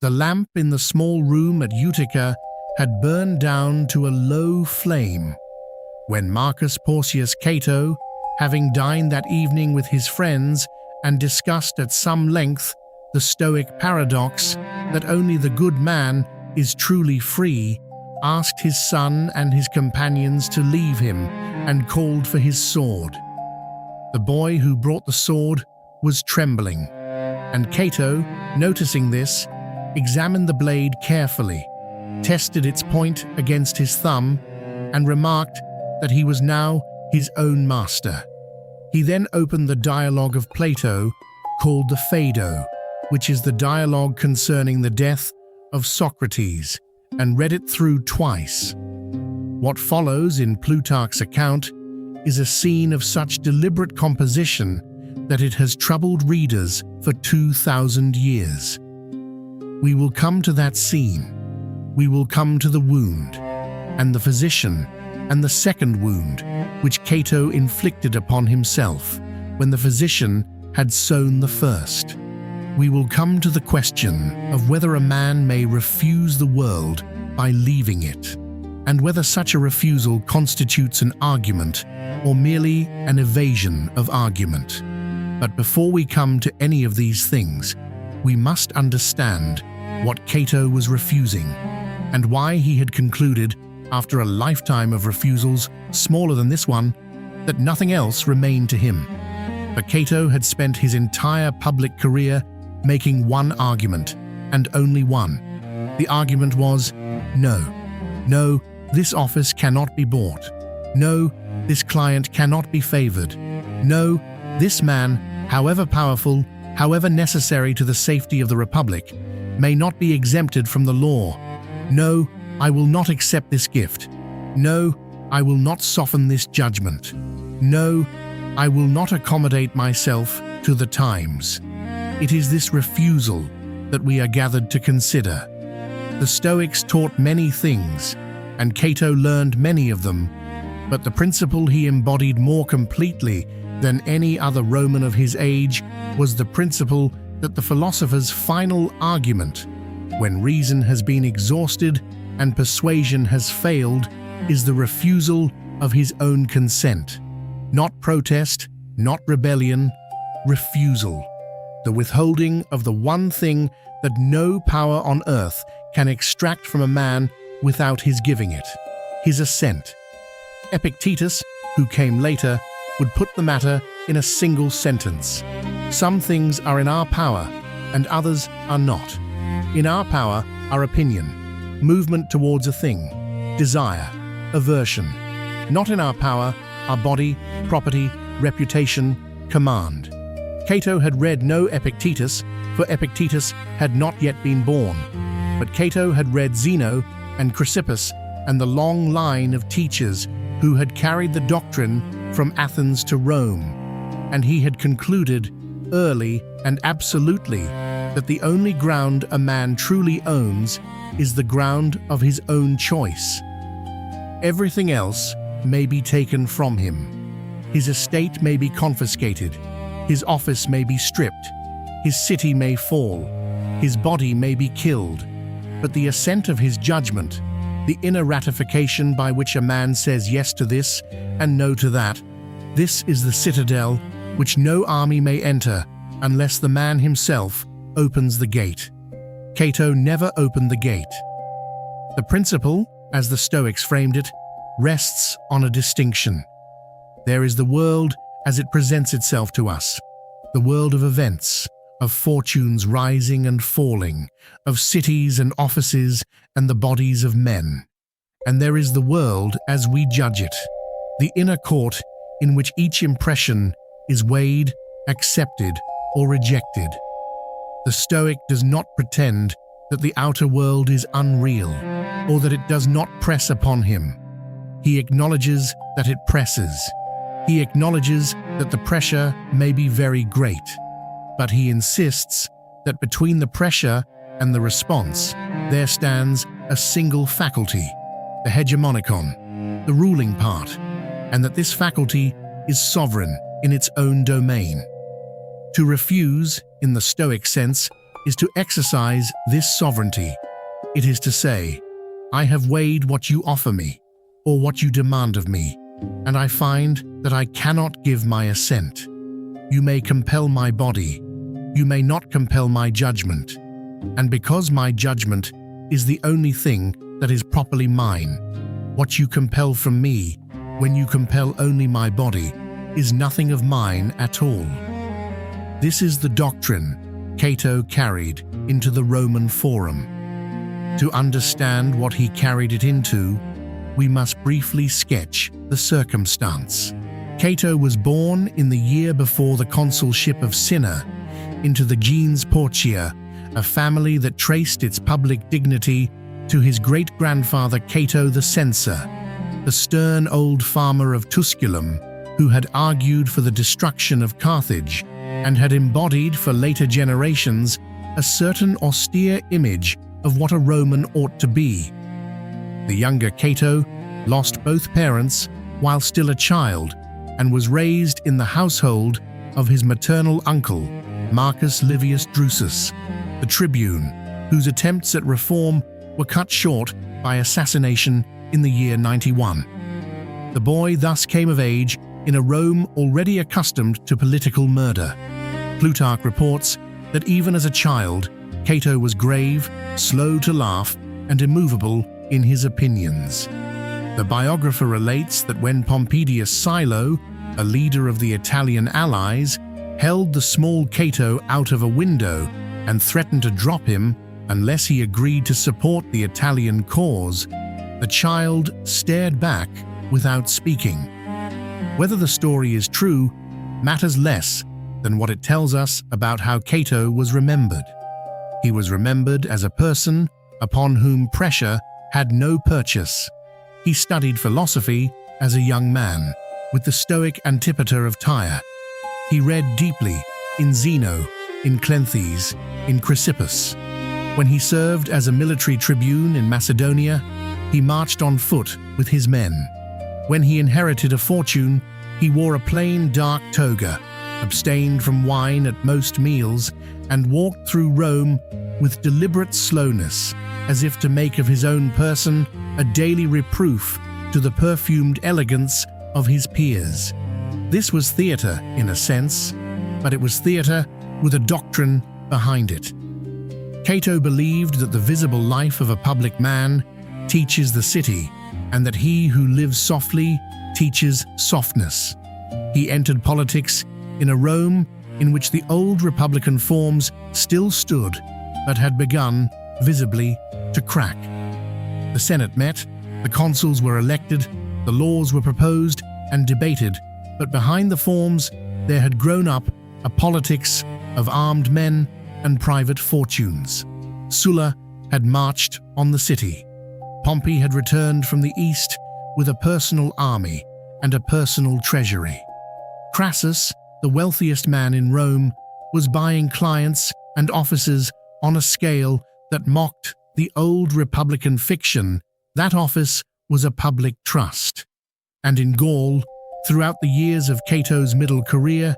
The lamp in the small room at Utica had burned down to a low flame when Marcus Porcius Cato, having dined that evening with his friends and discussed at some length the Stoic paradox that only the good man is truly free, asked his son and his companions to leave him and called for his sword. The boy who brought the sword was trembling, and Cato, noticing this, examined the blade carefully, tested its point against his thumb, and remarked that he was now his own master. He then opened the dialogue of Plato called the Phaedo, which is the dialogue concerning the death of Socrates, and read it through twice. What follows in Plutarch's account is a scene of such deliberate composition that it has troubled readers for 2,000 years. We will come to that scene. We will come to the wound, and the physician, and the second wound, which Cato inflicted upon himself when the physician had sown the first. We will come to the question of whether a man may refuse the world by leaving it, and whether such a refusal constitutes an argument or merely an evasion of argument. But before we come to any of these things, we must understand what Cato was refusing, and why he had concluded, after a lifetime of refusals smaller than this one, that nothing else remained to him. For Cato had spent his entire public career making one argument, and only one. The argument was, no, this office cannot be bought. No, this client cannot be favored. No, this man, however powerful, however necessary to the safety of the Republic, may not be exempted from the law. No, I will not accept this gift. No, I will not soften this judgment. No, I will not accommodate myself to the times. It is this refusal that we are gathered to consider. The Stoics taught many things, and Cato learned many of them, but the principle he embodied more completely than any other Roman of his age was the principle that the philosopher's final argument, when reason has been exhausted and persuasion has failed, is the refusal of his own consent. Not protest, not rebellion, refusal. The withholding of the one thing that no power on earth can extract from a man without his giving it, his assent. Epictetus, who came later, would put the matter in a single sentence. Some things are in our power, and others are not. In our power are opinion, movement towards a thing, desire, aversion. Not in our power are body, property, reputation, command. Cato had read no Epictetus, for Epictetus had not yet been born. But Cato had read Zeno and Chrysippus and the long line of teachers who had carried the doctrine from Athens to Rome, and he had concluded early and absolutely that the only ground a man truly owns is the ground of his own choice. Everything else may be taken from him. His estate may be confiscated, his office may be stripped, his city may fall, his body may be killed, but the assent of his judgment, the inner ratification by which a man says yes to this and no to that, this is the citadel which no army may enter unless the man himself opens the gate. Cato never opened the gate. The principle, as the Stoics framed it, rests on a distinction. There is the world as it presents itself to us, the world of events, of fortunes rising and falling, of cities and offices and the bodies of men. And there is the world as we judge it, the inner court in which each impression is weighed, accepted, or rejected. The Stoic does not pretend that the outer world is unreal, or that it does not press upon him. He acknowledges that it presses. He acknowledges that the pressure may be very great, but he insists that between the pressure and the response there stands a single faculty, the hegemonikon, the ruling part, and that this faculty is sovereign in its own domain. To refuse, in the Stoic sense, is to exercise this sovereignty. It is to say, I have weighed what you offer me, or what you demand of me, and I find that I cannot give my assent. You may compel my body, you may not compel my judgment, and because my judgment is the only thing that is properly mine, what you compel from me, when you compel only my body, is nothing of mine at all. This is the doctrine Cato carried into the Roman Forum. To understand what he carried it into, we must briefly sketch the circumstance. Cato was born in the year before the consulship of Cinna into the gens Porcia, a family that traced its public dignity to his great-grandfather Cato the Censor, the stern old farmer of Tusculum, who had argued for the destruction of Carthage and had embodied for later generations a certain austere image of what a Roman ought to be. The younger Cato lost both parents while still a child and was raised in the household of his maternal uncle, Marcus Livius Drusus, the tribune, whose attempts at reform were cut short by assassination in the year 91. The boy thus came of age in a Rome already accustomed to political murder. Plutarch reports that even as a child, Cato was grave, slow to laugh, and immovable in his opinions. The biographer relates that when Pompedius Silo, a leader of the Italian allies, held the small Cato out of a window and threatened to drop him unless he agreed to support the Italian cause, the child stared back without speaking. Whether the story is true matters less than what it tells us about how Cato was remembered. He was remembered as a person upon whom pressure had no purchase. He studied philosophy as a young man with the Stoic Antipater of Tyre. He read deeply in Zeno, in Clemency, in Chrysippus. When he served as a military tribune in Macedonia, he marched on foot with his men. When he inherited a fortune, he wore a plain dark toga, abstained from wine at most meals, and walked through Rome with deliberate slowness, as if to make of his own person a daily reproof to the perfumed elegance of his peers. This was theatre, in a sense, but it was theatre with a doctrine behind it. Cato believed that the visible life of a public man teaches the city, and that he who lives softly teaches softness. He entered politics in a Rome in which the old republican forms still stood, but had begun, visibly, to crack. The Senate met, the consuls were elected, the laws were proposed and debated, but behind the forms there had grown up a politics of armed men and private fortunes. Sulla had marched on the city. Pompey had returned from the east with a personal army and a personal treasury. Crassus, the wealthiest man in Rome, was buying clients and offices on a scale that mocked the old republican fiction that office was a public trust. And in Gaul, throughout the years of Cato's middle career,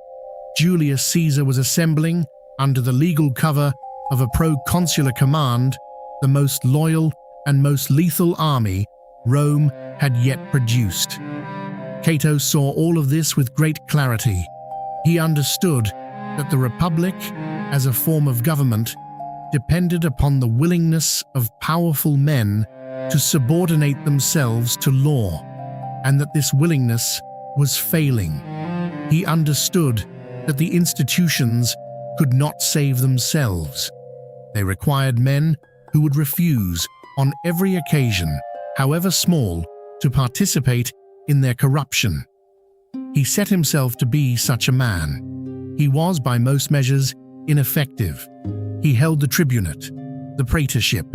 Julius Caesar was assembling, under the legal cover of a proconsular command, the most loyal and most lethal army Rome had yet produced. Cato saw all of this with great clarity. He understood that the Republic, as a form of government, depended upon the willingness of powerful men to subordinate themselves to law, and that this willingness was failing. He understood that the institutions could not save themselves. They required men who would refuse, on every occasion, however small, to participate in their corruption. He set himself to be such a man. He was, by most measures, ineffective. He held the tribunate, the praetorship.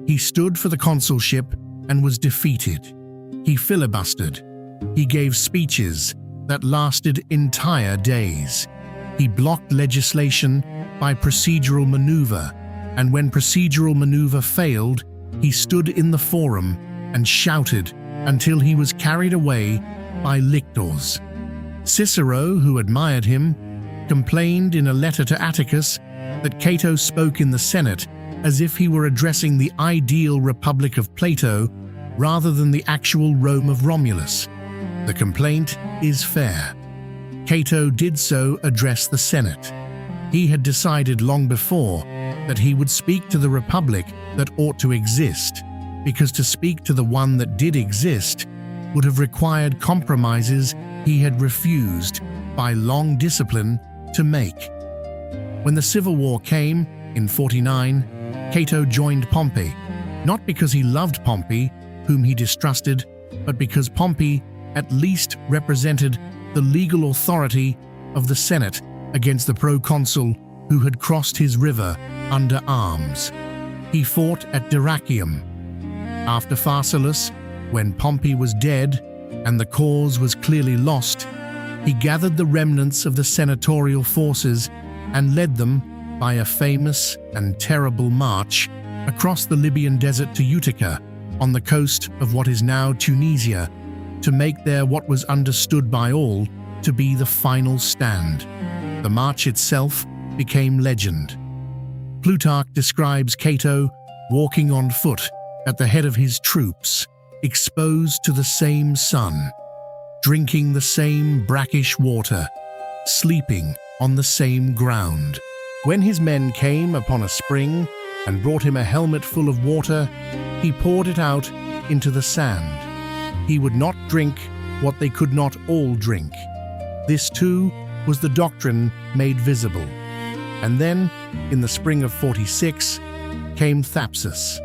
He stood for the consulship and was defeated. He filibustered. He gave speeches that lasted entire days. He blocked legislation by procedural maneuver, and when procedural maneuver failed, he stood in the forum and shouted until he was carried away by lictors. Cicero, who admired him, complained in a letter to Atticus that Cato spoke in the Senate as if he were addressing the ideal republic of Plato rather than the actual Rome of Romulus. The complaint is fair. Cato did so address the Senate. He had decided long before that he would speak to the republic that ought to exist, because to speak to the one that did exist would have required compromises he had refused by long discipline to make. When the Civil War came, in 49, Cato joined Pompey, not because he loved Pompey, whom he distrusted, but because Pompey at least represented the legal authority of the Senate against the proconsul who had crossed his river under arms. He fought at Dyrrhachium. After Pharsalus, when Pompey was dead and the cause was clearly lost, he gathered the remnants of the senatorial forces and led them by a famous and terrible march across the Libyan desert to Utica, on the coast of what is now Tunisia, to make there what was understood by all to be the final stand. The march itself became legend. Plutarch describes Cato walking on foot at the head of his troops, exposed to the same sun, drinking the same brackish water, sleeping on the same ground. When his men came upon a spring and brought him a helmet full of water, he poured it out into the sand. He would not drink what they could not all drink. This too was the doctrine made visible. And then, in the spring of 46, came Thapsus.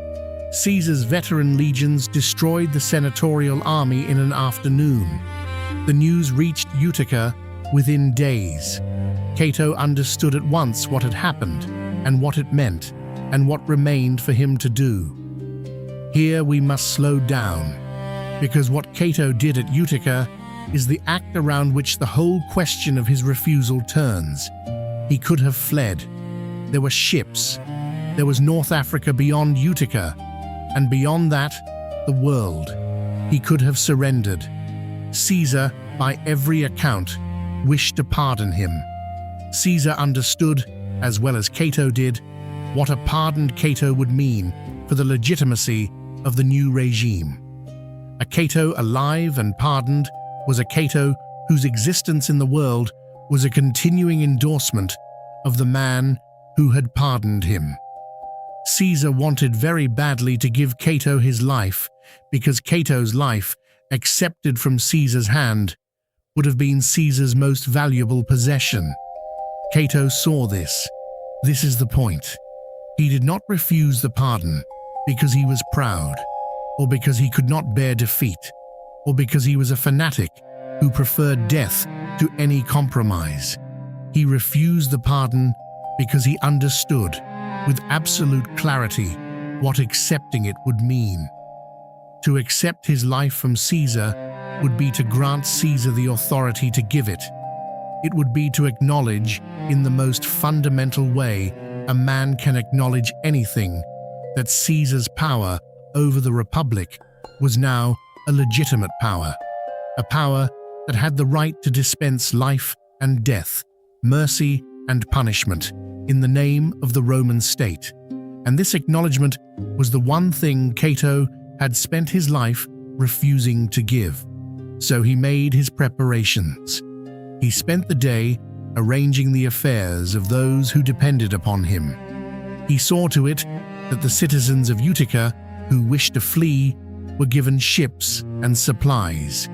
Caesar's veteran legions destroyed the senatorial army in an afternoon. The news reached Utica within days. Cato understood at once what had happened and what it meant and what remained for him to do. Here we must slow down, because what Cato did at Utica is the act around which the whole question of his refusal turns. He could have fled. There were ships. There was North Africa beyond Utica, and beyond that, the world. He could have surrendered. Caesar, by every account, wished to pardon him. Caesar understood, as well as Cato did, what a pardoned Cato would mean for the legitimacy of the new regime. A Cato alive and pardoned was a Cato whose existence in the world was a continuing endorsement of the man who had pardoned him. Caesar wanted very badly to give Cato his life, because Cato's life, accepted from Caesar's hand, would have been Caesar's most valuable possession. Cato saw this. This is the point. He did not refuse the pardon because he was proud, or because he could not bear defeat, or because he was a fanatic who preferred death to any compromise. He refused the pardon because he understood with absolute clarity what accepting it would mean. To accept his life from Caesar would be to grant Caesar the authority to give it. It would be to acknowledge, in the most fundamental way a man can acknowledge anything, that Caesar's power over the Republic was now a legitimate power, a power that had the right to dispense life and death, mercy and punishment in the name of the Roman state. And this acknowledgement was the one thing Cato had spent his life refusing to give. So he made his preparations. He spent the day arranging the affairs of those who depended upon him. He saw to it that the citizens of Utica who wished to flee were given ships and supplies.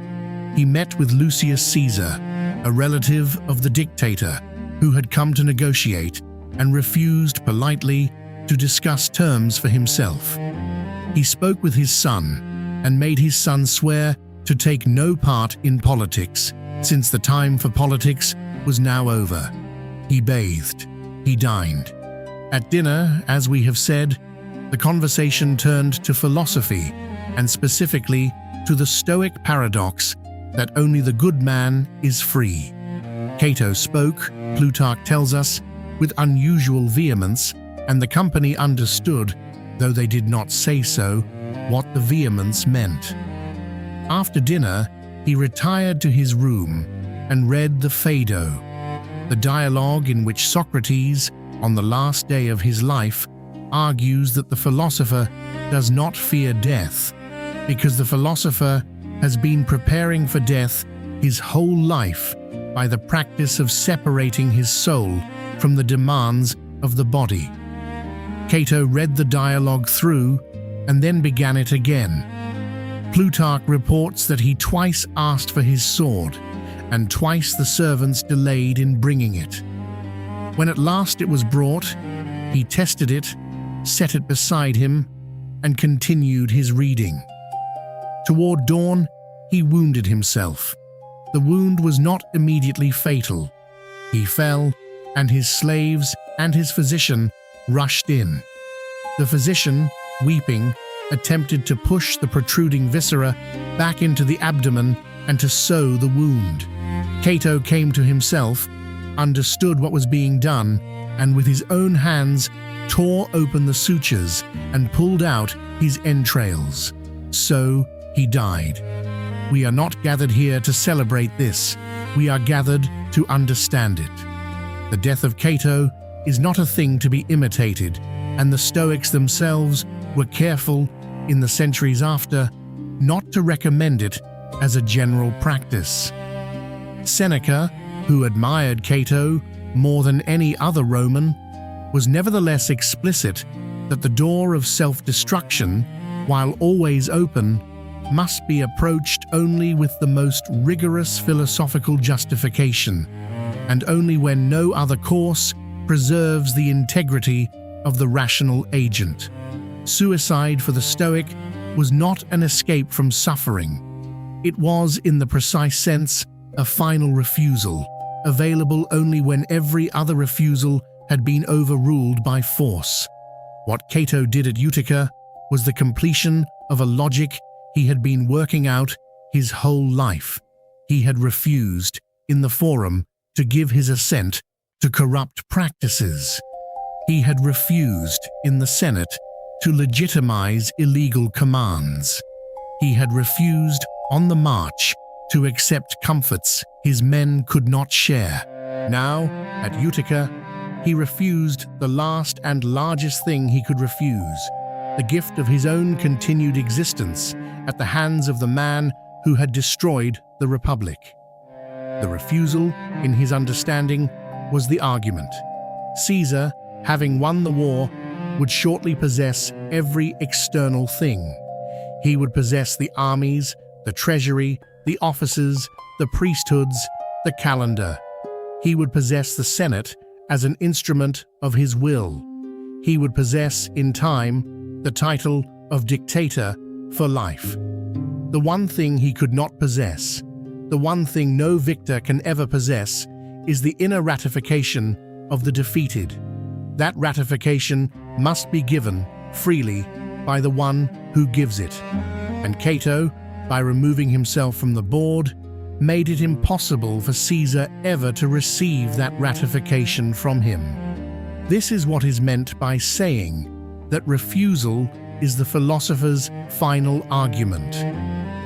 He met with Lucius Caesar, a relative of the dictator, who had come to negotiate and refused politely to discuss terms for himself. He spoke with his son and made his son swear to take no part in politics, since the time for politics was now over. He bathed. He dined. At dinner, as we have said, the conversation turned to philosophy, and specifically to the Stoic paradox that only the good man is free. Cato spoke, Plutarch tells us, with unusual vehemence, and the company understood, though they did not say so, what the vehemence meant. After dinner, he retired to his room and read the Phaedo, the dialogue in which Socrates, on the last day of his life, argues that the philosopher does not fear death, because the philosopher has been preparing for death his whole life by the practice of separating his soul from the demands of the body. Cato read the dialogue through and then began it again. Plutarch reports that he twice asked for his sword, and twice the servants delayed in bringing it. When at last it was brought, he tested it, set it beside him, and continued his reading. Toward dawn, he wounded himself. The wound was not immediately fatal. He fell, and his slaves and his physician rushed in. The physician, weeping, attempted to push the protruding viscera back into the abdomen and to sew the wound. Cato came to himself, understood what was being done, and with his own hands tore open the sutures and pulled out his entrails. So he died. We are not gathered here to celebrate this. We are gathered to understand it. The death of Cato is not a thing to be imitated, and the Stoics themselves were careful, in the centuries after, not to recommend it as a general practice. Seneca, who admired Cato more than any other Roman, was nevertheless explicit that the door of self-destruction, while always open, must be approached only with the most rigorous philosophical justification, and only when no other course preserves the integrity of the rational agent. Suicide for the Stoic was not an escape from suffering. It was, in the precise sense, a final refusal, available only when every other refusal had been overruled by force. What Cato did at Utica was the completion of a logic he had been working out his whole life. He had refused, in the forum, to give his assent to corrupt practices. He had refused, in the Senate, to legitimize illegal commands. He had refused, on the march, to accept comforts his men could not share. Now, at Utica, he refused the last and largest thing he could refuse, the gift of his own continued existence at the hands of the man who had destroyed the Republic. The refusal, in his understanding, was the argument. Caesar, having won the war, would shortly possess every external thing. He would possess the armies, the treasury, the offices, the priesthoods, the calendar. He would possess the Senate as an instrument of his will. He would possess, in time, the title of dictator for life. The one thing he could not possess, the one thing no victor can ever possess, is the inner ratification of the defeated. That ratification must be given freely by the one who gives it. And Cato, by removing himself from the board, made it impossible for Caesar ever to receive that ratification from him. This is what is meant by saying that refusal is the philosopher's final argument.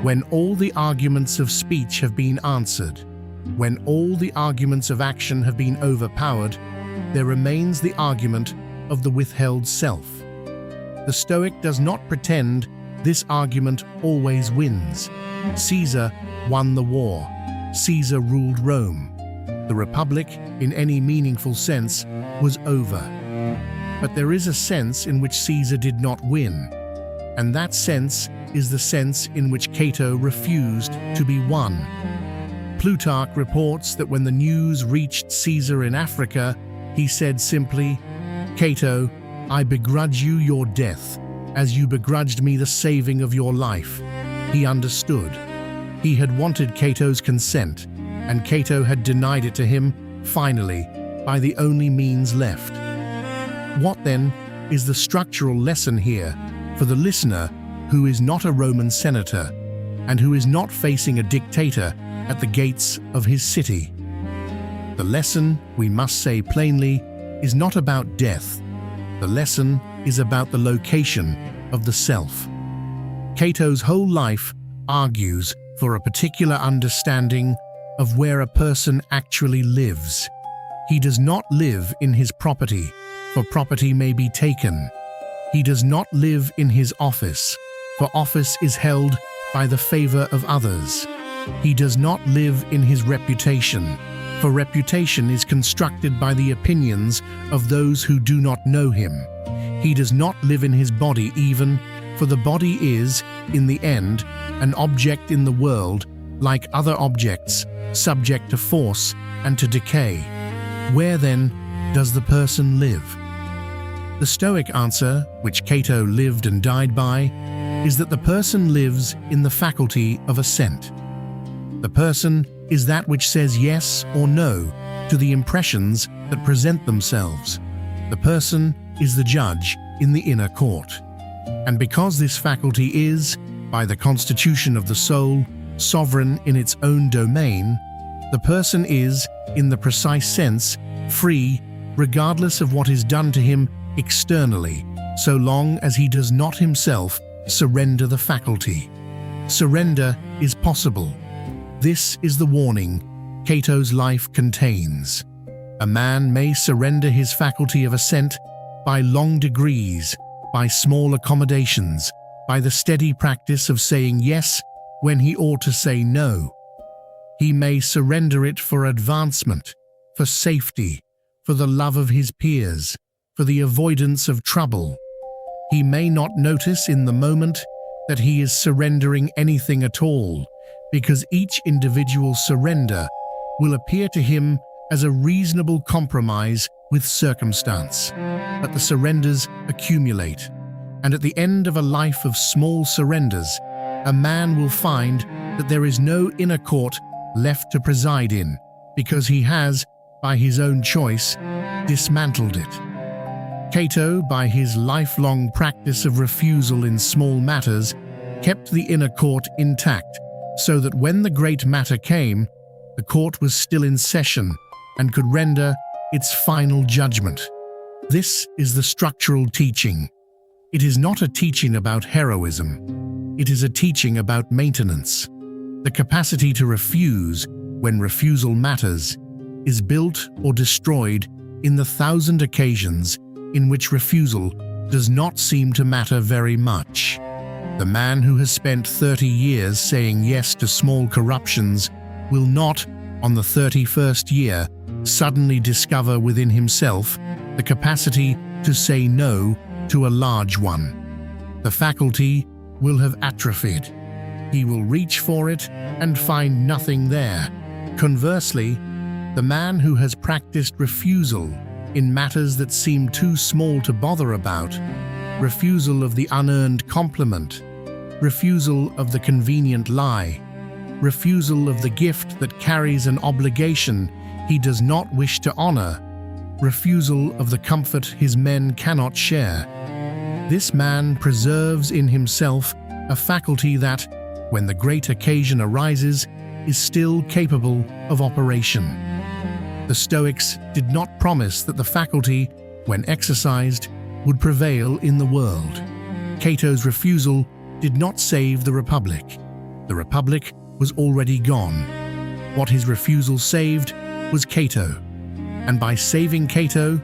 When all the arguments of speech have been answered, when all the arguments of action have been overpowered, there remains the argument of the withheld self. The Stoic does not pretend this argument always wins. Caesar won the war. Caesar ruled Rome. The Republic, in any meaningful sense, was over. But there is a sense in which Caesar did not win, and that sense is the sense in which Cato refused to be won. Plutarch reports that when the news reached Caesar in Africa, he said simply, "Cato, I begrudge you your death, as you begrudged me the saving of your life." He understood. He had wanted Cato's consent, and Cato had denied it to him, finally, by the only means left. What, then, is the structural lesson here for the listener who is not a Roman senator and who is not facing a dictator at the gates of his city? The lesson, we must say plainly, is not about death. The lesson is about the location of the self. Cato's whole life argues for a particular understanding of where a person actually lives. He does not live in his property, for property may be taken. He does not live in his office, for office is held by the favor of others. He does not live in his reputation, for reputation is constructed by the opinions of those who do not know him. He does not live in his body even, for the body is, in the end, an object in the world, like other objects, subject to force and to decay. Where then does the person live? The Stoic answer, which Cato lived and died by, is that the person lives in the faculty of assent. The person is that which says yes or no to the impressions that present themselves. The person is the judge in the inner court. And because this faculty is, by the constitution of the soul, sovereign in its own domain, the person is, in the precise sense, free, regardless of what is done to him externally, so long as he does not himself surrender the faculty. Surrender is possible. This is the warning Cato's life contains. A man may surrender his faculty of assent by long degrees, by small accommodations, by the steady practice of saying yes when he ought to say no. He may surrender it for advancement, for safety, for the love of his peers, for the avoidance of trouble. He may not notice in the moment that he is surrendering anything at all, because each individual surrender will appear to him as a reasonable compromise with circumstance. But the surrenders accumulate, and at the end of a life of small surrenders, a man will find that there is no inner court left to preside in, because he has, by his own choice, dismantled it. Cato, by his lifelong practice of refusal in small matters, kept the inner court intact, so that when the great matter came, the court was still in session and could render its final judgment. This is the structural teaching. It is not a teaching about heroism. It is a teaching about maintenance. The capacity to refuse, when refusal matters, is built or destroyed in the 1,000 occasions in which refusal does not seem to matter very much. The man who has spent 30 years saying yes to small corruptions will not, on the 31st year, suddenly discover within himself the capacity to say no to a large one. The faculty will have atrophied. He will reach for it and find nothing there. Conversely, the man who has practiced refusal in matters that seem too small to bother about, refusal of the unearned compliment, refusal of the convenient lie, refusal of the gift that carries an obligation he does not wish to honor, refusal of the comfort his men cannot share. This man preserves in himself a faculty that, when the great occasion arises, is still capable of operation. The Stoics did not promise that the faculty, when exercised, would prevail in the world. Cato's refusal did not save the Republic. The Republic was already gone. What his refusal saved was Cato. And by saving Cato,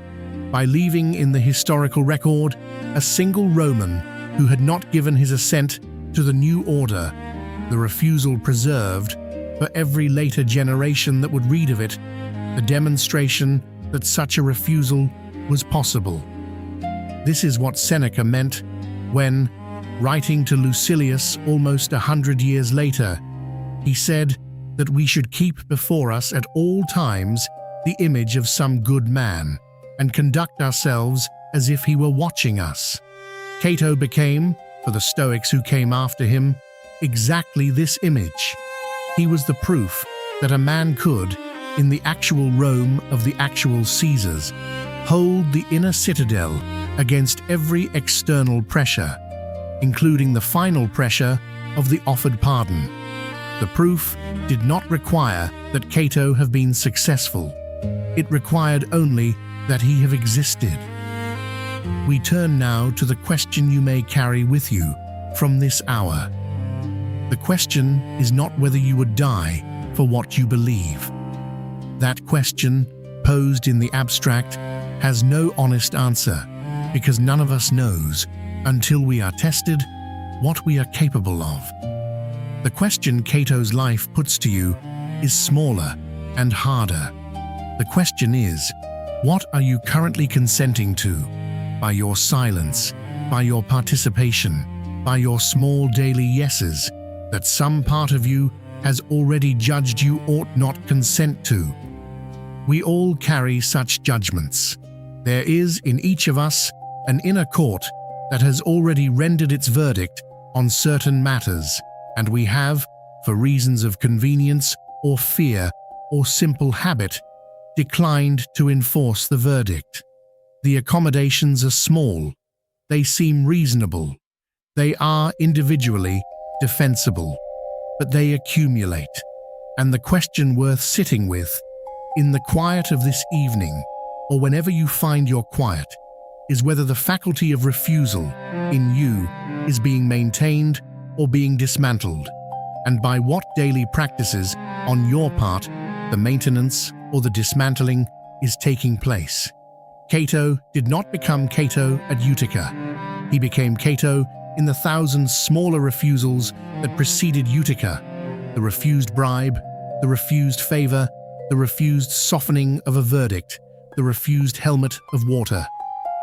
by leaving in the historical record a single Roman who had not given his assent to the new order, the refusal preserved, for every later generation that would read of it, the demonstration that such a refusal was possible. This is what Seneca meant when, writing to Lucilius almost 100 years later, he said that we should keep before us at all times the image of some good man, and conduct ourselves as if he were watching us. Cato became, for the Stoics who came after him, exactly this image. He was the proof that a man could, in the actual Rome of the actual Caesars, hold the inner citadel against every external pressure, including the final pressure of the offered pardon. The proof did not require that Cato have been successful. It required only that he have existed. We turn now to the question you may carry with you from this hour. The question is not whether you would die for what you believe. That question posed in the abstract has no honest answer, because none of us knows, until we are tested, what we are capable of. The question Cato's life puts to you is smaller and harder. The question is, what are you currently consenting to? By your silence, by your participation, by your small daily yeses, that some part of you has already judged you ought not consent to. We all carry such judgments. There is in each of us an inner court that has already rendered its verdict on certain matters, and we have, for reasons of convenience or fear or simple habit, declined to enforce the verdict. The accommodations are small, they seem reasonable, they are individually defensible, but they accumulate, and the question worth sitting with, in the quiet of this evening, or whenever you find your quiet, is whether the faculty of refusal in you is being maintained or being dismantled, and by what daily practices on your part the maintenance or the dismantling is taking place. Cato did not become Cato at Utica. He became Cato in the 1,000 smaller refusals that preceded Utica: the refused bribe, the refused favor, the refused softening of a verdict, the refused helmet of water.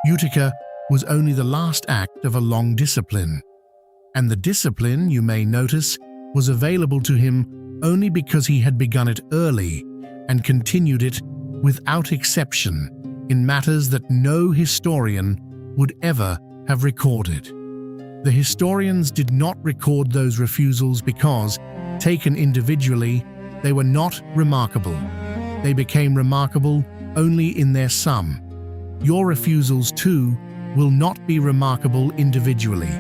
Utica was only the last act of a long discipline. And the discipline, you may notice, was available to him only because he had begun it early and continued it without exception in matters that no historian would ever have recorded. The historians did not record those refusals because, taken individually, they were not remarkable. They became remarkable only in their sum. Your refusals, too, will not be remarkable individually.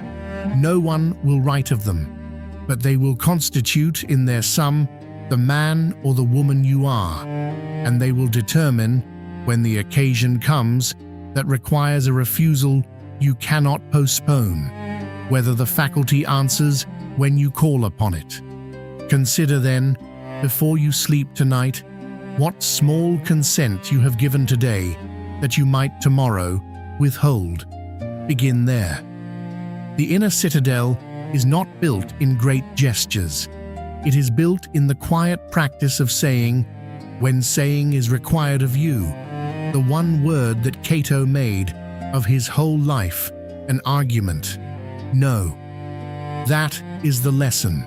No one will write of them, but they will constitute in their sum the man or the woman you are, and they will determine, when the occasion comes that requires a refusal you cannot postpone, whether the faculty answers when you call upon it. Consider then, before you sleep tonight, what small consent you have given today that you might tomorrow withhold. Begin there. The inner citadel is not built in great gestures. It is built in the quiet practice of saying, when saying is required of you, the one word that Cato made of his whole life an argument: no. That is the lesson.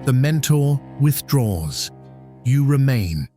The mentor withdraws. You remain.